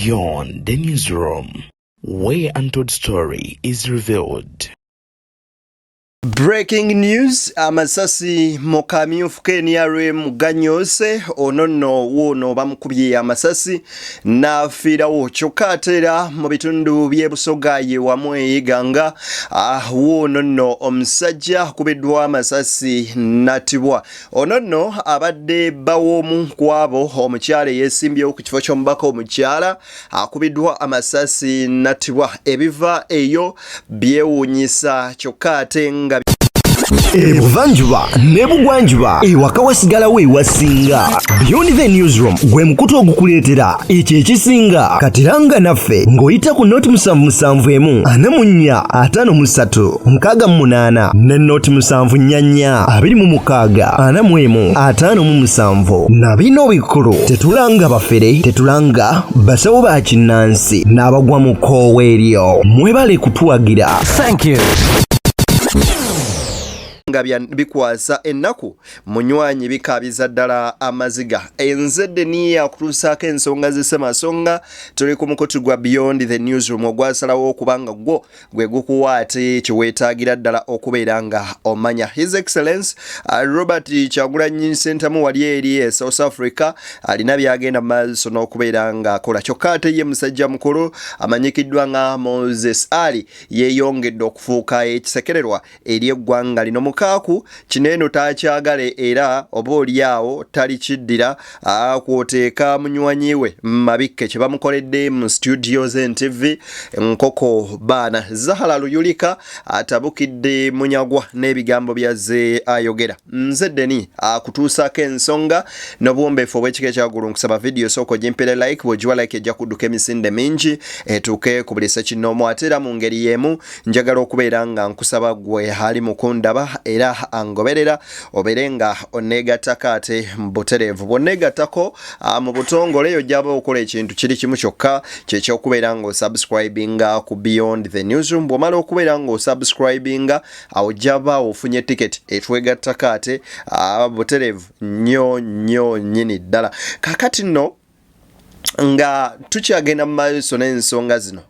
Beyond the newsroom, where untold story is revealed. Breaking news, amasasi mu kamyufu ke NRM ganyose onono wono bamukubye amasasi n'afiirawo kyokka atera mu bitundu by'e Busoga ye wamu eyiganga wono nno omusajja akubiddwa amasasi n'attibwa. Ono nno abadde bawoomu kwabo omukyala yeesimbyewo ku kifo ky'omubaka omukyala akubiddwa amasasi n'attibwa. Ebiva eyo byewuunyisa kyokka ate nga Ebuvanjuba ne bugwanjuba ewaka wasigalawo ewasinga. Beyond the newsroom gwe mukutu ogukuleetera ekyo ekisinga. Katiranga naffe ng'oyita ku noti 771 44 53 ne noti 744 26 45 na bino bikulu. Tetulanga bafere, tetulanga basawo ba kinnansi n'abagwa mu koowa eryo. Mwebale kutuwagira. Thank you. nga bikwasa ennaku munywanyi bikabiza ddala amaziga enzedde niya okutuusaako ensonga z'essamasonga tuli ku mukutu gwa Beyond the newsroom ogwasalawo okubanga gwo gwe gukuwaate kiweetaagira ddala okubeera nga omanya. His Excellence Robert Kyagulanyi Ssentamu wali eri South Africa alina byagenda maaso n'okubeera nga akola kyokka ate ye musajja mukulu amanyikiddwa nga Moses Ali yeeyongedde okufuuka ekisekererwa eri eggwanga lino kaku kineno takyagale era oba oliawo tali kiddira kwoteeka munywanyi we mabikke kye bamukoledde mu studios NTV nkoko baana. Zahara Luyulika atabukidde munyagwa n'ebigambo byaze ayogera. Nze Deni akutuusaako ensonga n'obuwombeefu obw'ekika ekyagulu nkusaba video soko jimpere like bw'ogiwa like ejja kudduka emisinde mingi etuuke ku buli sekinoomu ate era mu ngeri y'emu njagala okubeera nga nkusaba gwe ali mukundaba era angoberera oberenga onegatako ate mbutereevu bw'onegatako mu butongole ojjaba okola ekintu kiri kimu kyokka kyekyokubeera nga osubscribinga ku Beyond the newsroom. Bw'omala okubeera nga osubscribinga ojjaba ofunye ticket etwegattako ate butereevu nnyo nnyini ddala. Kakati nno nga tukyagenda mu maaso n'ensonga zino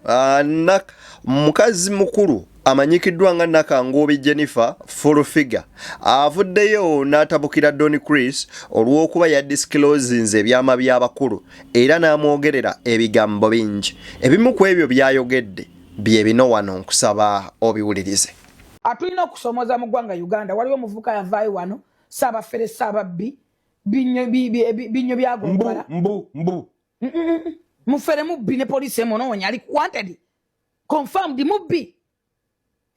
mukazi mukulu amanyikiddwa nga Nakangubi Jennifer full figure avuddeyo n'atabukira Don Chris olw'okuba yadisclosinze ebyama by'abakulu era n'amwogerera ebigambo bingi. Ebimu ku ebyo byayogedde bye bino wano nkusaba obiwulirize. Atulina okusomoza mu ggwanga Uganda waliwo omuvubuka yavaayo wano saabafere saababbi binyo byagombala mbu mufere mubbi ne poliisi emunoonya ali wanted confirmed mubbi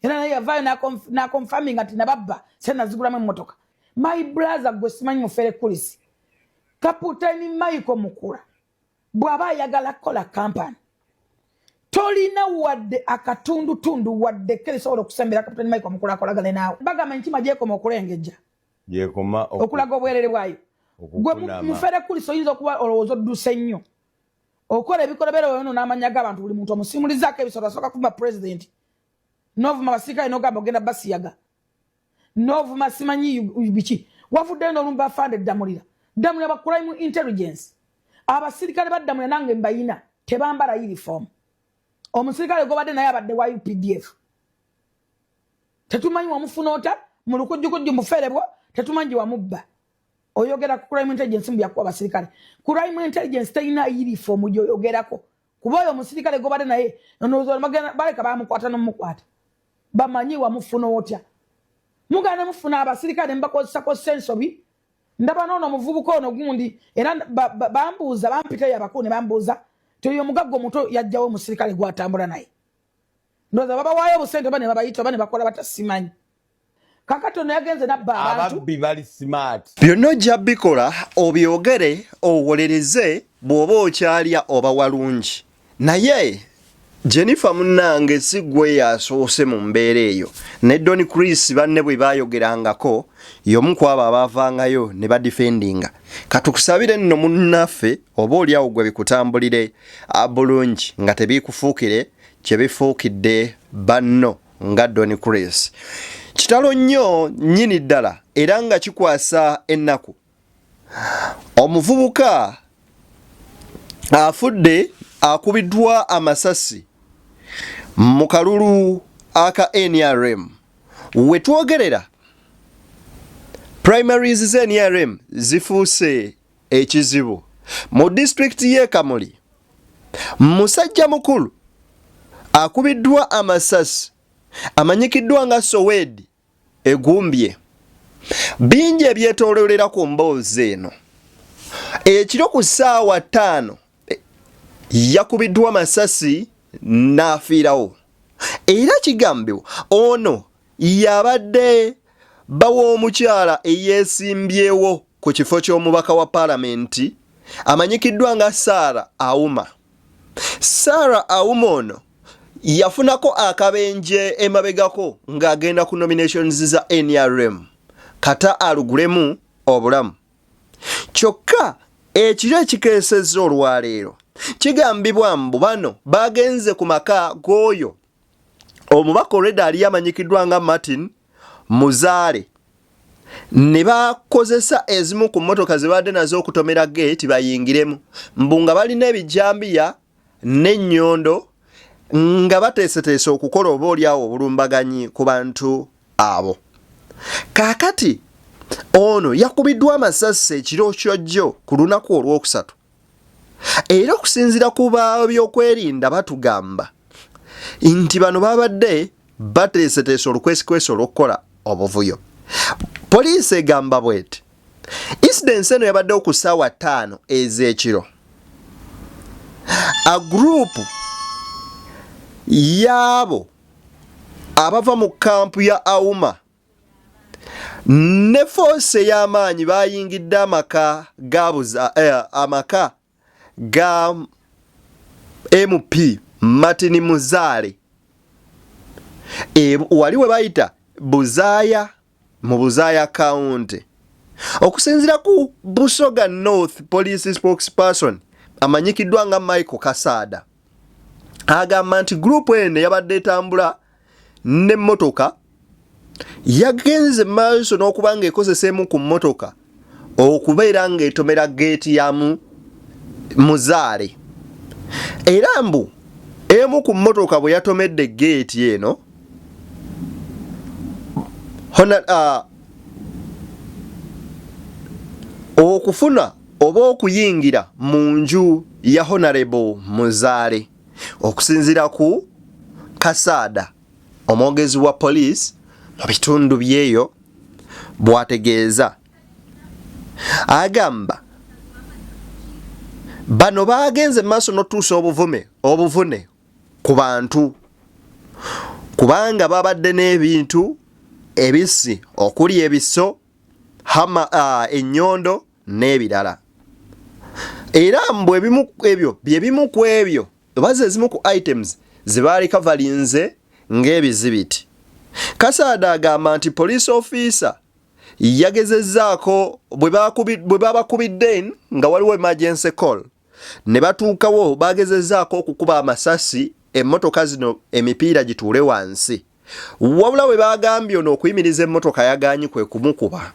era naye yavaayo na confirming ati nababba senazigulamu emmotoka. My brother gwe simanyi mufere kulisi Kapitaani Michael Mukula bw'aba ayagala kukola kampani tolina wadde akatundutundu wadde kerisobola okusembera Kapitaani Michael Mukula akolagane naawe bagamba nkima gyekoma okulengejja yekoma okulaga obwerere bwayo gwe mufere kulisi oyinza okuba olowooza odduse nnyo okola ebikolobero wano n'amanya g'abantu buli muntu omusimulizaako ebisolo asooka kuba president novuma basirikale n'ogamba ogenda basiyaga novuma simanyi biki wavuddeyo n'olumba afande Damulira ba crime intelligence abasirikale baddamulira nange mbayina tebambala uniform omusirikale gobadde naye abadde wa UPDF tetumanyi wamufuna ota mu lukujjukujju muferebwa tetumanyi wamubba oyogera ku crime intelligence mu byakuba abasirikale crime intelligence teyina uniform gyoyogerako kuba oyo omusirikale gobadde naye onooza baleka bamukwata n'omukwata bamanyi wamufuna otya mugana mufuna abasirikale mbakozesako sensobi ndaba noono omuvubuka ono gundi era bambuuza bampitayo abakulu ne bambuuza toyo omugaggo muto yajjawo omusirikale gwatambula naye ndowooza babawaayo obusente oba ne babayita oba ne bakola batasimanyi kakati ono yagenze nabba abantu ababbi bali smart byonna ojja bikola obyogere owolereze bw'oba okyalya oba walungi naye Jennifer munnange si gwe yasoose mu mbeera eyo ne Don Chris banne bwe baayogerangako y'omu ku abo abaavangayo ne badifendinga. Katukusabire nno munnaffe oba oli awo gwe bikutambulire bulungi nga tebiikufuukire kye bifuukidde banno nga Don Chris. Kitalo nnyo nnyini ddala era nga kikwasa ennaku. Omuvubuka afudde akubiddwa amasasi mu Kalulu aka NRM. Wetwogerera primaries za NRM zifuuse ekizibu mu district ye Kamuli. Musajja mukulu akubiddwa amasasi amanyikiddwa nga Sowedi egumbye. Bingi ebyetoololera ku mboozi eno. Ekiro ku ssaawa 5 yakubiddwa amasasi n'afiirawo. Era kigambibwa ono yabadde bawa omukyala eyeesimbyewo ku kifo ky'omubaka wa paalamenti amanyikiddwa nga Sarah Auma. Sarah Auma ono yafunako akabenje emabegako ng'agenda ku nominations za NRM kata alugulemu obulamu. Kyokka ekiro ekikeesezza olwaleero kigambibwa mbu bano bagenze ku maka g'oyo omubaka olwedda ali amanyikiddwa nga Martin Muzaale ne bakozesa ezimu ku mmotoka ze badde nazo okutomera gate bayingiremu mbu nga balina ebijambiya n'ennyondo nga bateeseteese okukola oba oliawo obulumbaganyi ku bantu abo. Kaakati ono yakubiddwa amasasi ekiro kyojjo ku lunaku olwokusatu. Era okusinziira ku byokwerinda batugamba nti bano babadde bateeseteese olukwesikwesi olw'okukola obuvuyo. Poliisi egamba bweti incidence eno yabaddewo ku ssaawa 5 ez'ekiro. A group yabo abava mu kampu ya Auma ne force y'amaanyi bayingidde amaka ga MP Martin Muzaale wali we bayita Buzaaya mu Buzaaya County. Okusinziira ku Busoga North Police spokesperson amanyikiddwa nga Michael Kasada agamba nti group eno yabadde etambula n'emmotoka yagenze maaso n'okuba ng'ekozesa emu ku mmotoka okubeera ng'etomera geeti ya Muzaale. Era mbu emu ku mmotoka bwe yatomedde geeti eno okufuna oba okuyingira mu nju ya Honorable Muzaale. Okusinziira ku Kasada omwogezi wa poliisi mu bitundu byeyo bw'ategeeza agamba bano bagenze maaso n'otuusa obuvune ku bantu kubanga babadde n'ebintu ebisi okuli ebiso ennyondo n'ebirala. Era mbu ebimu ku ebyo baze ezimu ku items ze baali kavalinze ng'ebizibiti. Kasada agamba nti police officer yagezezzaako bwe babakubidde nga waliwo emergency call ne batuukawo bagezezzaako okukuba amasasi emmotoka zino emipiira gituule wansi. Wabula we bagambye ono okuyimiriza emmotoka yagaanyi kwe kumukuba.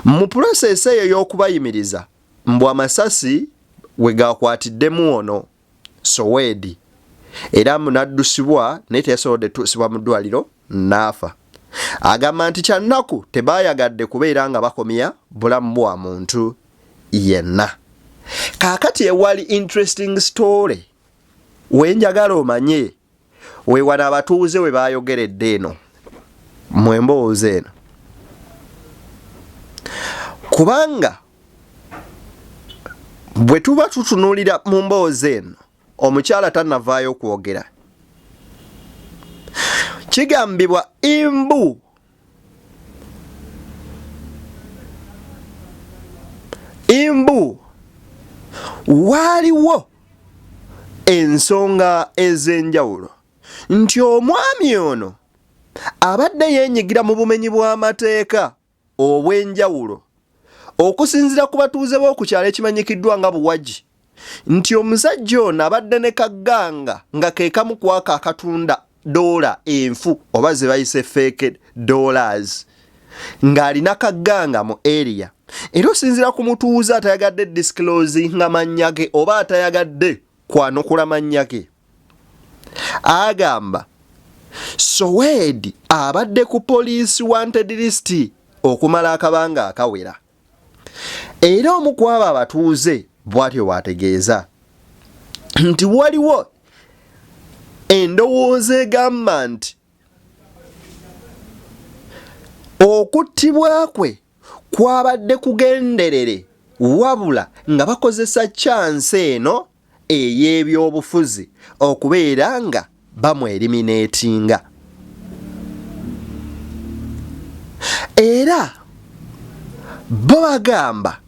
Mu process eyo y'okubayimiriza mbu amasasi we gakwatiddemu ono Sowedi era munaddusibwa naye teyasobodde tuusibwa mu ddwaliro n'afa. Agamba nti kyannaku tebayagadde kubeera nga bakomya bulamu bwa muntu yenna. Kaakati ewali interesting story wenjagala omanye weewana abatuuze we bayogeredde eno mu emboozi eno. Kubanga bwe tuba tutunuulira mu mboozi eno omukyala tannavaayo okwogera. Kigambibwa imbu waaliwo ensonga ez'enjawulo nti omwami ono abadde yeenyigira mu bumenyi bw'amateeka obw'enjawulo okusinziira ku batuuze b'oku kyalo ekimanyikiddwa nga Buwagi nti omusajja ono abadde ne kagganga nga ke kamu ku ako akatunda dola enfu oba ze bayise fake dollars ng'alina kagganga mu area era osinziira ku mutuuze atayagadde disclose nga mannya ge oba atayagadde kwanukula mannya ge agamba Soweedi abadde ku police wanted list okumala akabanga akawera era omu ku abo abatuuze bw'atyo bw'ategeeza nti waliwo endowooza egamba nti okuttibwa kwe kwabadde kugenderere wabula nga bakozesa chance eno ey'ebyobufuzi okubeera nga bamweliminatinga era bo bagamba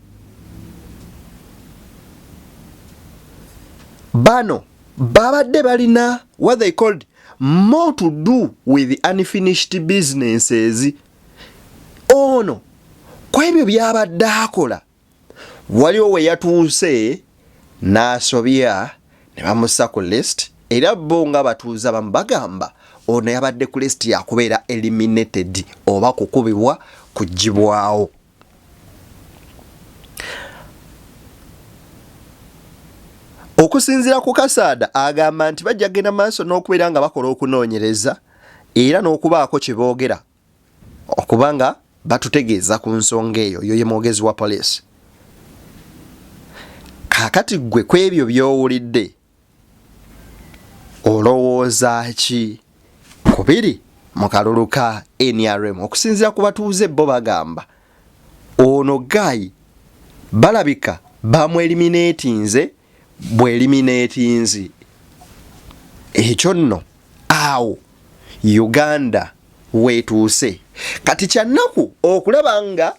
bano babadde balina what they called more to do with unfinished businesses. Ono kwebyo byabadde akola waliwo we yatuuse n'asobya ne bamussa ku list era bo nga batuuza bamu bagamba ono yabadde ku list yakubeera eliminated oba kukubibwa kugibwawo. Okusinziira ku Kasaada agamba nti bajja genda maaso n'okubeera nga bakola okunoonyereza era n'okubaako kye boogera okubanga batutegeeza ku nsonga eyo yo ye mwogezi wa police. Kaakati gwe kwebyo by'owulidde olowooza ki? Kubiri mu kalulu ka NRM okusinziira ku batuuze bo bagamba ono Guy balabika bamweliminatinze bweliminatinzi ekyo nno awo Uganda wetuuse kati kyannaku okulaba nga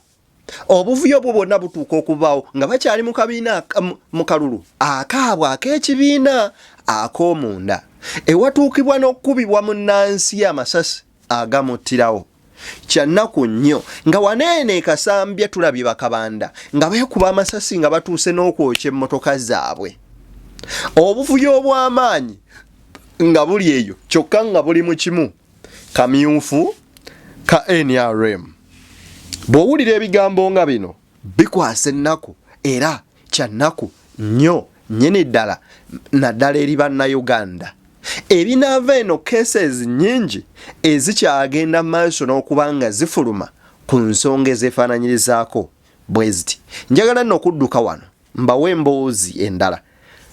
obuvuyo bwo bwonna butuuka okubaawo nga bakyali mu kabiina mu kalulu akaabwa ak'ekibiina ak'omunda ewatuukibwa n'okukubibwa munnansi amasasi agamuttirawo. Kyannaku nnyo nga waneene Kasambye tulabye bakabanda nga beekuba amasasi nga batuuse n'okwokya emmotoka zaabwe. Obuvuyo obw'amaanyi nga buli eyo kyokka nga buli mu kimu kamyufu ka NRM. Bw'owulira ebigambo nga bino bikwasa ennaku era kyannaku nnyo nnyini ddala naddala eri bannayuganda. Ebinaava eno cases nnyingi ezikyagenda maaso n'okuba nga zifuluma ku nsonga ezeefaananyirizaako bwe ziti. Njagala nno okudduka wano mbawe emboozi endala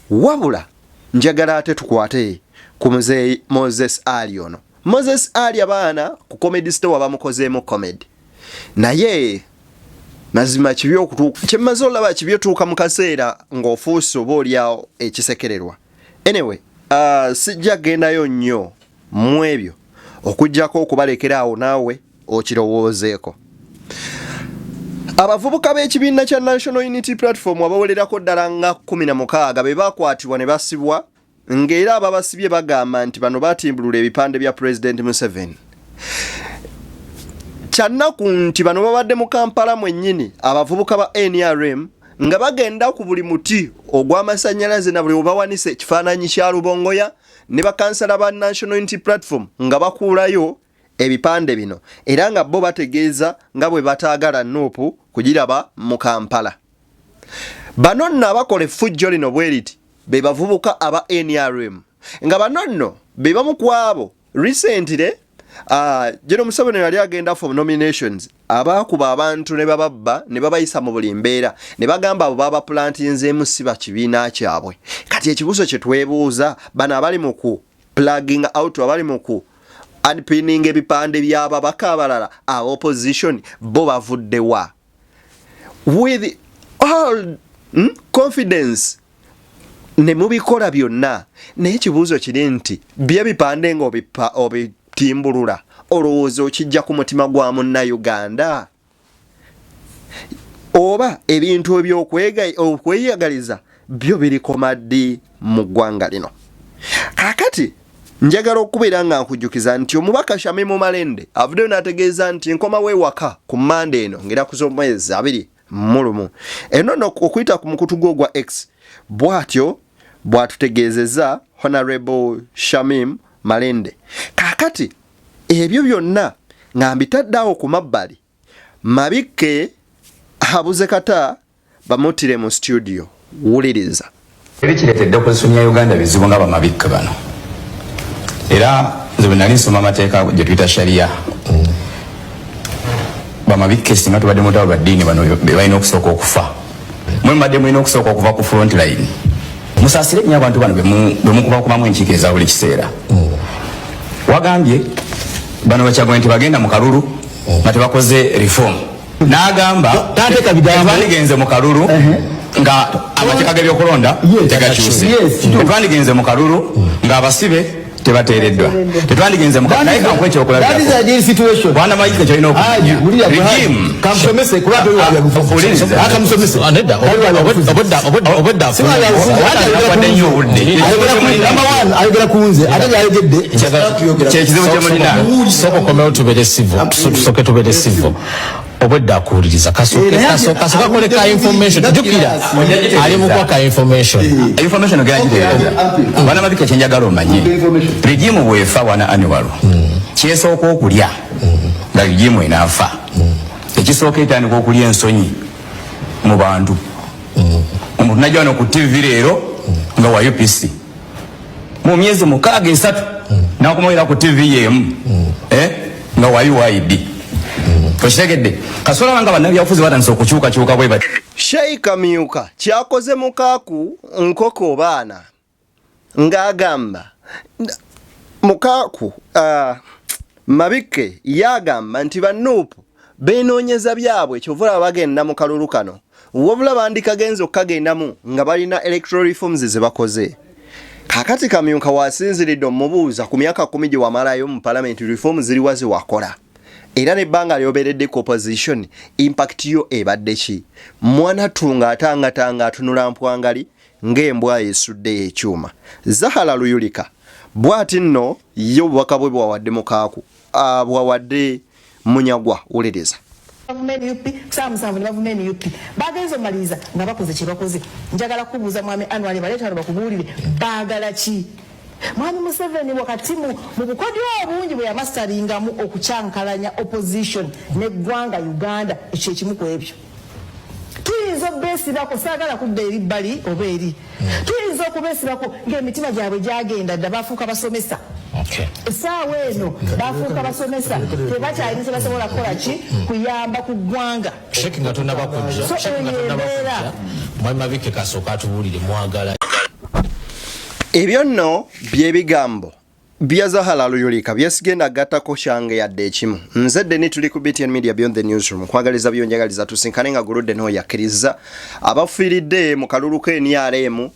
wabula njagala ate tukwate ku muzeeyi Moses Ali ono. Moses Ali abaana ku comedy store bamukozeemu comedy naye mazima kibyo okutuuka kyemaze olaba kibyo tuuka mu kaseera ng'ofuuse oba olyawo ekisekererwa. Anyway sijja gendayo nnyo mu ebyo okujjako okubalekera awo naawe okirowoozeeko. Abavubuka b'ekibiina kya National Unity Platform abawolerako ddala nga 16 be bakwatibwa ne basibwa ng'era ababasibye bagamba nti bano batimbulula ebipande bya President Museveni. Kyannaku nti bano babadde mu Kampala mwennyini abavubuka ba NRM nga bagenda ku buli muti ogw'amasannyalaze na buli obawanise ekifaananyi kya Lubongoya ne bakansala ba National Unity Platform nga bakuulayo ebipande bino era nga bo bategeeza nga bwe bataagala Nuupu kugiraba mu Kampala. Bano nno abakola effujjo lino bwe riti be bavubuka aba NRM nga bano nno be bamu ku abo recently General Museveni yali agenda for nominations abakuba abantu ne bababba ne babayisa mu buli mbeera ne bagamba abo baba plantinzeemu si bakibiina kyabwe. Kati ekibuuzo kye twebuuza bano abali mu ku plugging out abali mu ku unpinning ebipande by'ababaka abalala opposition bo bavudde wa with all confidence ne mubikola byonna naye ekibuuzo kiri nti by'ebipande ng'obitimbulula olowooza okijja ku mutima gwa munnayuganda oba ebintu okweyagaliza byo birikoma ddi mu ggwanga lino. Kaakati njagala okubeera nga nkujjukiza nti omubaka Shamimu Malende avuddeyo n'ategeeza nti nkoma wewaka ku Mande eno ngera ku z'omwezi 21 eno okuyita ku mukutu gwo gwa X bw'atyo bw'atutegeezezza Honorable Shamim Malende. Kaakati ebyo byonna nga mbitadde awo ku mabbali mabikke habuze kata bamutire mu studio wuliriza ebikiretedde opposition ya Uganda bizibu nga bamabikka bano era nze bwe nali nsoma amateeka gye tuyita sharia bamabikka singa tubadde mutabo baddiini bano balina okusooka okufa mwe mbadde mulina okusooka okuva ku front line musaasire nnyo abantu bano bemukubakubamu enkiiko eza buli kiseera wagambye bano bakyagoye nti bagenda mu kalulu nga tebakoze reform n'agamba twandigenze mu kalulu nga amateeka g'ebyokulonda tegakyuse tetwandigenze mu kalulu nga abasibe tebateereddwa tetwandigenze mu kalulu naye kankuwa ekyokulabirabwana mayike kyolina okukyekizibu kyemulina soko komewo tusoke tubere civil obwedda akuwuliriza kasooka koleka information jukira ali mukwaka information ogeragireeza bana mabika kyenjagala omanye regimu bwefa wana annual kyesooka okulya nga regimu enaafa ekisooka etandika okulya ensonyi mu bantu omuntu najja wano ku tv leero nga wa UPC mu myezi 6 nakumawera ku tv yemu nga wa UID Okitegedde kasola banga bannabyabufuzi batandise okukyukakyuka bwe bati Sheikh Kamyuka kyakoze mukaku nkoko baana ng'agamba mukaku mabike yagamba nti bannuupu beenoonyeza byabwe kyovula bagenda mu kalulu kano wabula bandikagenza okkagendamu nga balina electoral reforms ze bakoze kakati Kamyuka wasinziridde omubuuza ku myaka 10 gye wamalayo mu parliament reforms ziri wazi wakola era nebbanga lyoberedde opposition impact yo ebadde ki mwana tunga atanga atunula mpwangali ng'embwa esudde ekyuma Zahala Luyulika bwati nno yo bwaka bwe bwawadde mukaku bwawadde munyagwa uliriza bagenzo maliza nga bakoze kye bakoze njagala kubuuza mwami Anwali baleetano bakubuulire baagala ki Mwami Museveni wakati mu bukodyo obungi bwe yamastaringamu okucyankalanya opposition n'eggwanga Uganda ekyo ekimu ku ebyo tuyinza obeesirako saagala kudda eri bbali oba eri tuyinza okubeesirako ng'emitima gyabwe gyagenda dda bafuuka basomesa essaawa eno bafuuka basomesa tebakyalina tebasobola kukola ki kuyamba ku ggwanga nga tonabakujja so eyo embeera mwami mabike kasooka atubuulire mwagala ebyo nno byebigambo bya Zahala Luyulika byesigenda gattako kyange yadde ekimu nze Deni tuli ku BTN Media Beyond the Newsroom kwagaliza byonjagaliza tusinkane nga guludde n'oyakkiriza abafiiridde mu kalulu ke NRM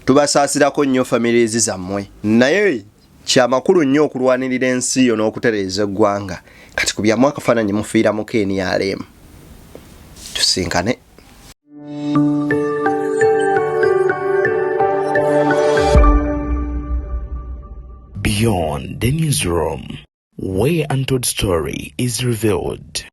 tubasaasirako nnyo families zammwe naye kyamakulu nnyo okulwanirira ensi yo n'okutereeza eggwanga kati ku byamu akafaananyi mufiira mu ke NRM tusinkane Beyond the newsroom, where untold story is revealed.